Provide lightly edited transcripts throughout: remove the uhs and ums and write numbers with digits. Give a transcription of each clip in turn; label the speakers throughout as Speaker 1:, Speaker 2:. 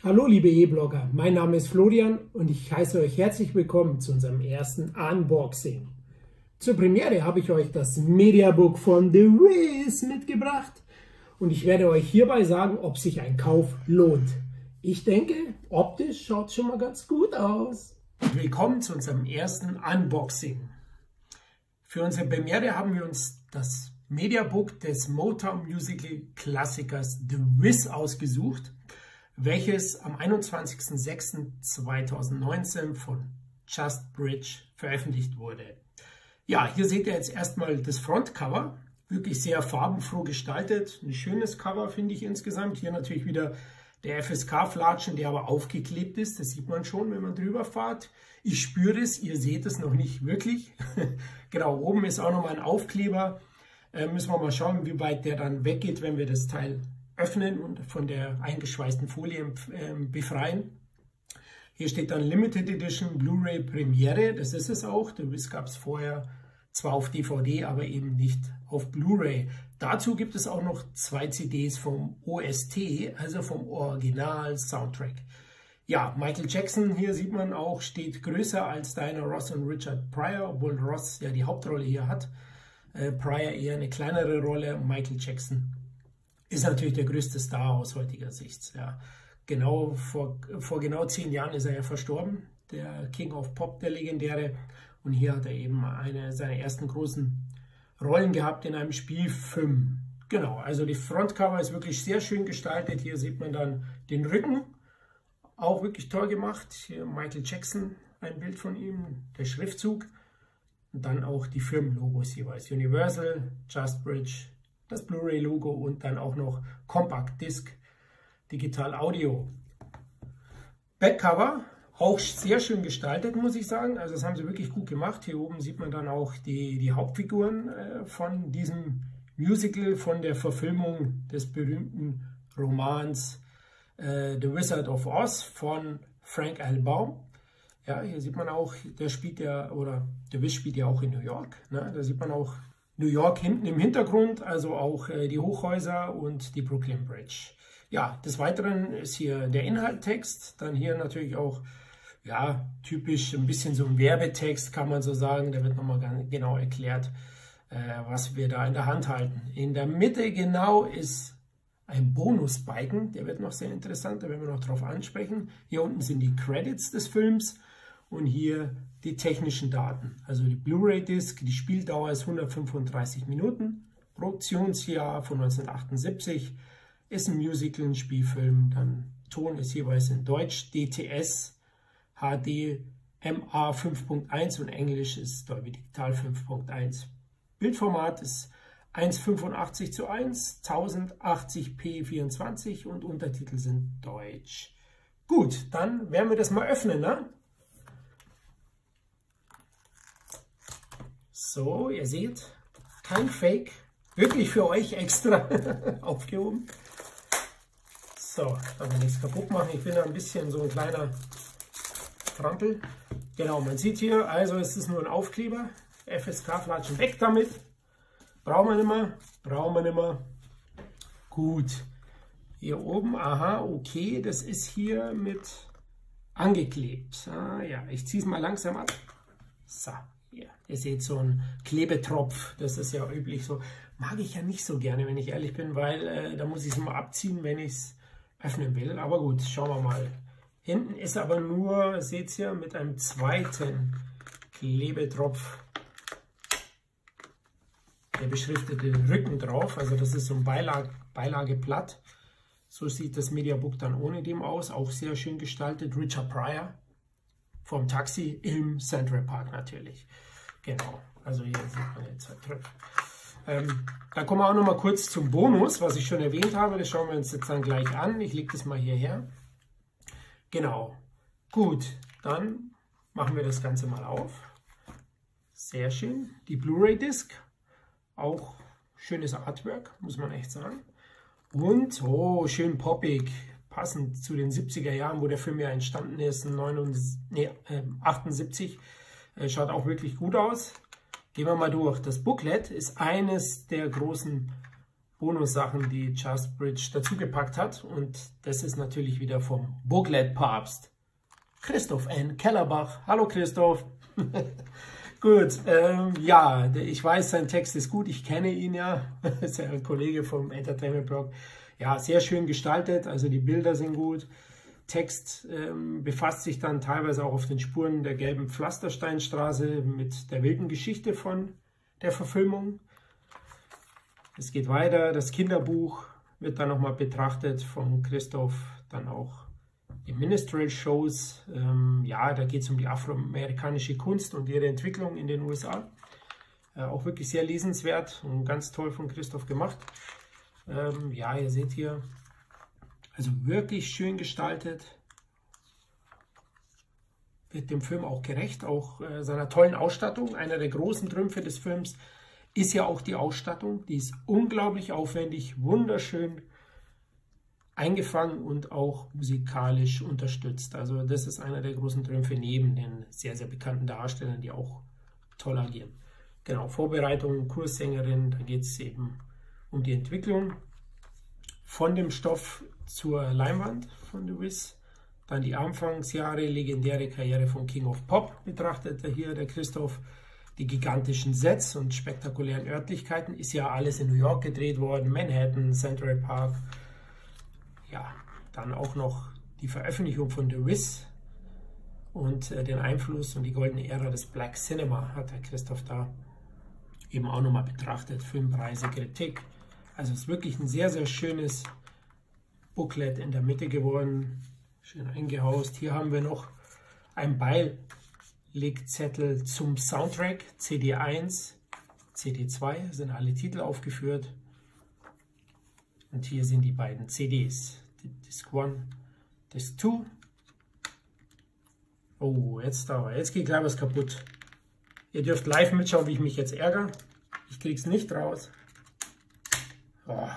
Speaker 1: Hallo liebe E-Blogger, mein Name ist Florian und ich heiße euch herzlich willkommen zu unserem ersten Unboxing. Zur Premiere habe ich euch das Mediabook von The Wiz mitgebracht und ich werde euch hierbei sagen, ob sich ein Kauf lohnt. Ich denke, optisch schaut es schon mal ganz gut aus. Willkommen zu unserem ersten Unboxing. Für unsere Premiere haben wir uns das Mediabook des Motown Musical Klassikers The Wiz ausgesucht, welches am 21.06.2019 von Just Bridge veröffentlicht wurde. Ja, hier seht ihr jetzt erstmal das Frontcover, wirklich sehr farbenfroh gestaltet, ein schönes Cover finde ich insgesamt. Hier natürlich wieder der FSK-Flatschen, der aber aufgeklebt ist, das sieht man schon, wenn man drüber fährt. Ich spüre es, ihr seht es noch nicht wirklich. Genau, oben ist auch nochmal ein Aufkleber, müssen wir mal schauen, wie weit der dann weggeht, wenn wir das Teil öffnen und von der eingeschweißten Folie befreien. Hier steht dann Limited Edition Blu-ray Premiere, das ist es auch. Das gab es vorher zwar auf DVD, aber eben nicht auf Blu-ray. Dazu gibt es auch noch 2 CDs vom OST, also vom Original-Soundtrack. Ja, Michael Jackson, hier sieht man auch, steht größer als Diana Ross und Richard Pryor, obwohl Ross ja die Hauptrolle hier hat. Pryor eher eine kleinere Rolle, Michael Jackson ist natürlich der größte Star aus heutiger Sicht. Ja. Genau, vor genau 10 Jahren ist er ja verstorben, der King of Pop, der legendäre. Und hier hat er eben eine seiner ersten großen Rollen gehabt in einem Spielfilm. Genau, also die Frontcover ist wirklich sehr schön gestaltet. Hier sieht man dann den Rücken, auch wirklich toll gemacht. Hier Michael Jackson, ein Bild von ihm, der Schriftzug. Und dann auch die Firmenlogos jeweils. Universal, Just Bridge, das Blu-ray-Logo und dann auch noch Compact Disc, Digital Audio. Backcover, auch sehr schön gestaltet, muss ich sagen. Also das haben sie wirklich gut gemacht. Hier oben sieht man dann auch die Hauptfiguren von diesem Musical, von der Verfilmung des berühmten Romans The Wizard of Oz von Frank L. Baum. Ja, hier sieht man auch, der spielt ja, oder The Wiz spielt ja auch in New York. Ne? Da sieht man auch New York hinten im Hintergrund, also auch die Hochhäuser und die Brooklyn Bridge. Ja, des Weiteren ist hier der Inhalttext, dann hier natürlich auch, ja, typisch ein bisschen so ein Werbetext, kann man so sagen. Da wird nochmal ganz genau erklärt, was wir da in der Hand halten. In der Mitte genau ist ein Bonusbalken, der wird noch sehr interessant, da werden wir noch drauf ansprechen. Hier unten sind die Credits des Films und hier die technischen Daten. Also die Blu-ray-Disc, die Spieldauer ist 135 Minuten, Produktionsjahr von 1978, ist ein Musical, ein Spielfilm, dann Ton ist jeweils in Deutsch, DTS, HD, MA 5.1 und Englisch ist Dolby Digital 5.1. Bildformat ist 1,85:1, 1080p 24 und Untertitel sind Deutsch. Gut, dann werden wir das mal öffnen, ne? So, ihr seht, kein Fake, wirklich für euch extra aufgehoben. So, dann will nichts kaputt machen. Ich bin da ein bisschen so ein kleiner Trampel. Genau, man sieht hier, also es ist nur ein Aufkleber. FSK-Flatschen weg damit. Brauchen wir nicht mehr, brauchen wir nicht mehr. Gut, hier oben, aha, okay, das ist hier mit angeklebt. Ah, ja, ich ziehe es mal langsam ab. So. Ja, ihr seht so einen Klebetropf, das ist ja üblich so. Mag ich ja nicht so gerne, wenn ich ehrlich bin, weil da muss ich es mal abziehen, wenn ich es öffnen will. Aber gut, schauen wir mal. Hinten ist aber nur, seht ihr, mit einem zweiten Klebetropf der beschriftete Rücken drauf. Also das ist so ein Beilageblatt. So sieht das Mediabook dann ohne dem aus. Auch sehr schön gestaltet. Richard Pryor vom Taxi im Central Park natürlich. Genau, also hier sieht man jetzt 2 Tröpfe. Dann kommen wir auch noch mal kurz zum Bonus, was ich schon erwähnt habe. Das schauen wir uns jetzt dann gleich an. Ich lege das mal hierher. Genau, gut, dann machen wir das Ganze mal auf. Sehr schön. Die Blu-ray-Disc, auch schönes Artwork, muss man echt sagen. Und, oh, schön poppig. Passend zu den 70er Jahren, wo der Film ja entstanden ist, 78. Schaut auch wirklich gut aus. Gehen wir mal durch. Das Booklet ist eines der großen Bonussachen, die Just Bridge dazugepackt hat. Und das ist natürlich wieder vom Booklet-Papst, Christoph N. Kellerbach. Hallo Christoph. Gut, ja, ich weiß, sein Text ist gut, ich kenne ihn ja, ist ja ein Kollege vom Entertainment Blog. Ja, sehr schön gestaltet, also die Bilder sind gut. Text befasst sich dann teilweise auch auf den Spuren der gelben Pflastersteinstraße mit der wilden Geschichte von der Verfilmung. Es geht weiter, das Kinderbuch wird dann nochmal betrachtet von Christoph, dann auch die Minstrel-Shows. Ja, da geht es um die afroamerikanische Kunst und ihre Entwicklung in den USA. Auch wirklich sehr lesenswert und ganz toll von Christoph gemacht. Ja, ihr seht hier, also wirklich schön gestaltet. Wird dem Film auch gerecht, auch seiner tollen Ausstattung. Einer der großen Trümpfe des Films ist ja auch die Ausstattung. Die ist unglaublich aufwendig, wunderschön eingefangen und auch musikalisch unterstützt. Also das ist einer der großen Trümpfe neben den sehr, sehr bekannten Darstellern, die auch toll agieren. Genau, Vorbereitung, Kurssängerin, da geht es eben um die Entwicklung von dem Stoff zur Leinwand von The Wiz. Dann die Anfangsjahre, legendäre Karriere von King of Pop betrachtet hier der Christoph. Die gigantischen Sets und spektakulären Örtlichkeiten, ist ja alles in New York gedreht worden, Manhattan, Central Park. Ja, dann auch noch die Veröffentlichung von The Wiz und den Einfluss und die goldene Ära des Black Cinema hat der Christoph da eben auch nochmal betrachtet. Filmpreise, Kritik. Also es ist wirklich ein sehr, sehr schönes Booklet in der Mitte geworden. Schön eingehaust. Hier haben wir noch ein Beilegzettel zum Soundtrack. CD1, CD2 sind alle Titel aufgeführt. Und hier sind die beiden CDs. Disc 1, Disc 2. Oh, jetzt geht gleich was kaputt. Ihr dürft live mitschauen, wie ich mich jetzt ärgere. Ich krieg's nicht raus. Oh.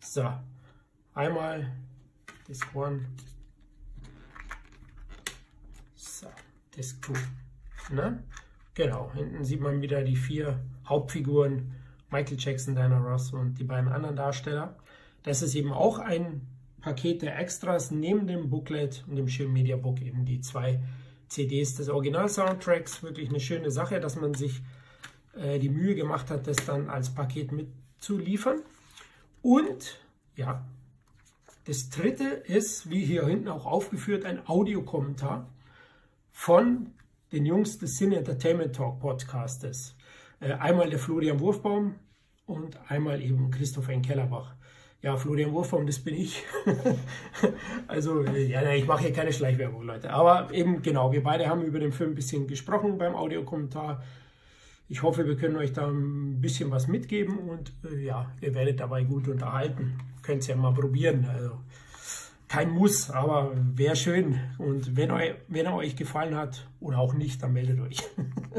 Speaker 1: So, einmal Disc 1. So, Disc 2. Ne? Genau, hinten sieht man wieder die 4 Hauptfiguren. Michael Jackson, Diana Ross und die beiden anderen Darsteller. Das ist eben auch ein Paket der Extras neben dem Booklet und dem schönen Mediabook, eben die 2 CDs des Original-Soundtracks. Wirklich eine schöne Sache, dass man sich die Mühe gemacht hat, das dann als Paket mitzuliefern. Und ja, das dritte ist, wie hier hinten auch aufgeführt, ein Audiokommentar von den Jungs des Cine Entertainment Talk Podcastes. Einmal der Florian Wurfbaum und einmal eben Christoph N. Kellerbach. Ja, Florian Wurfbaum, das bin ich. Also, ja, ich mache hier keine Schleichwerbung, Leute. Aber eben, genau, wir beide haben über den Film ein bisschen gesprochen beim Audiokommentar. Ich hoffe, wir können euch da ein bisschen was mitgeben und ja, ihr werdet dabei gut unterhalten. Könnt es ja mal probieren. Also, kein Muss, aber wäre schön. Und wenn er euch gefallen hat oder auch nicht, dann meldet euch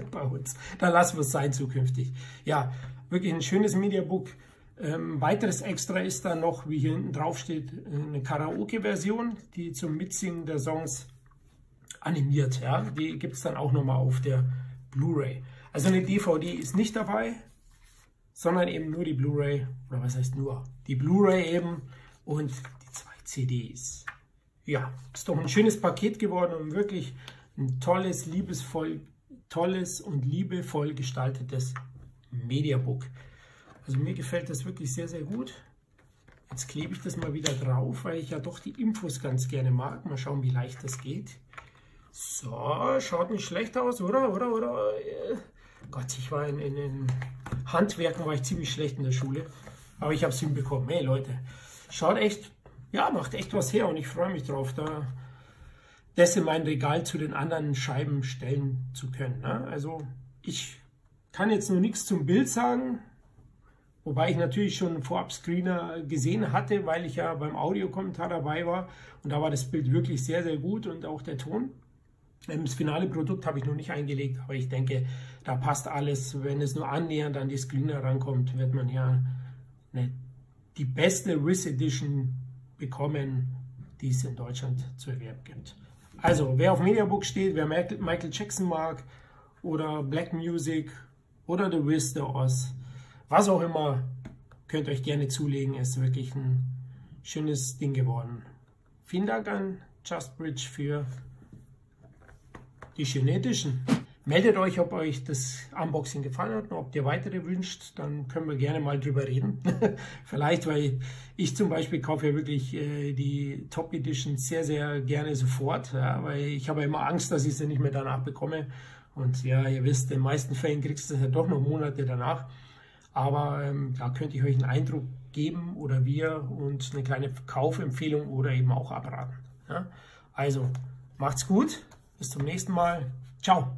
Speaker 1: bei uns. Dann lassen wir es sein zukünftig. Ja, wirklich ein schönes Mediabook. Weiteres Extra ist dann noch, wie hier hinten drauf steht, eine Karaoke-Version, die zum Mitsingen der Songs animiert. Ja? Die gibt es dann auch nochmal auf der Blu-ray. Also eine DVD ist nicht dabei, sondern eben nur die Blu-ray, oder was heißt nur? Die Blu-ray eben und die 2 CDs. Ja, ist doch ein schönes Paket geworden und wirklich ein tolles und liebevoll gestaltetes Mediabook. Also mir gefällt das wirklich sehr, sehr gut. Jetzt klebe ich das mal wieder drauf, weil ich ja doch die Infos ganz gerne mag. Mal schauen, wie leicht das geht. So, schaut nicht schlecht aus, oder? Gott, ich war in Handwerken war ich ziemlich schlecht in der Schule. Aber ich habe es hinbekommen. Hey Leute, schaut echt, ja, macht echt was her und ich freue mich drauf, das in mein Regal zu den anderen Scheiben stellen zu können. Ne? Also ich kann jetzt nur nichts zum Bild sagen. Wobei ich natürlich schon einen Vorab-Screener gesehen hatte, weil ich ja beim Audiokommentar dabei war. Und da war das Bild wirklich sehr, sehr gut und auch der Ton. Das finale Produkt habe ich noch nicht eingelegt, aber ich denke, da passt alles. Wenn es nur annähernd an die Screener rankommt, wird man ja die beste Wiz Edition bekommen, die es in Deutschland zu erwerben gibt. Also, wer auf Mediabook steht, wer Michael Jackson mag oder Black Music oder The Wiz, The Oz, was auch immer, könnt euch gerne zulegen, ist wirklich ein schönes Ding geworden. Vielen Dank an Just Bridge für die schöne Edition. Meldet euch, ob euch das Unboxing gefallen hat und ob ihr weitere wünscht, dann können wir gerne mal drüber reden. Vielleicht, weil ich zum Beispiel kaufe ja wirklich die Top Edition sehr, sehr gerne sofort, ja, weil ich habe ja immer Angst, dass ich sie nicht mehr danach bekomme. Und ja, ihr wisst, in den meisten Fällen kriegst du es ja doch noch Monate danach. Aber da könnte ich euch einen Eindruck geben oder wir und eine kleine Kaufempfehlung oder eben auch abraten. Ja? Also macht's gut, bis zum nächsten Mal. Ciao.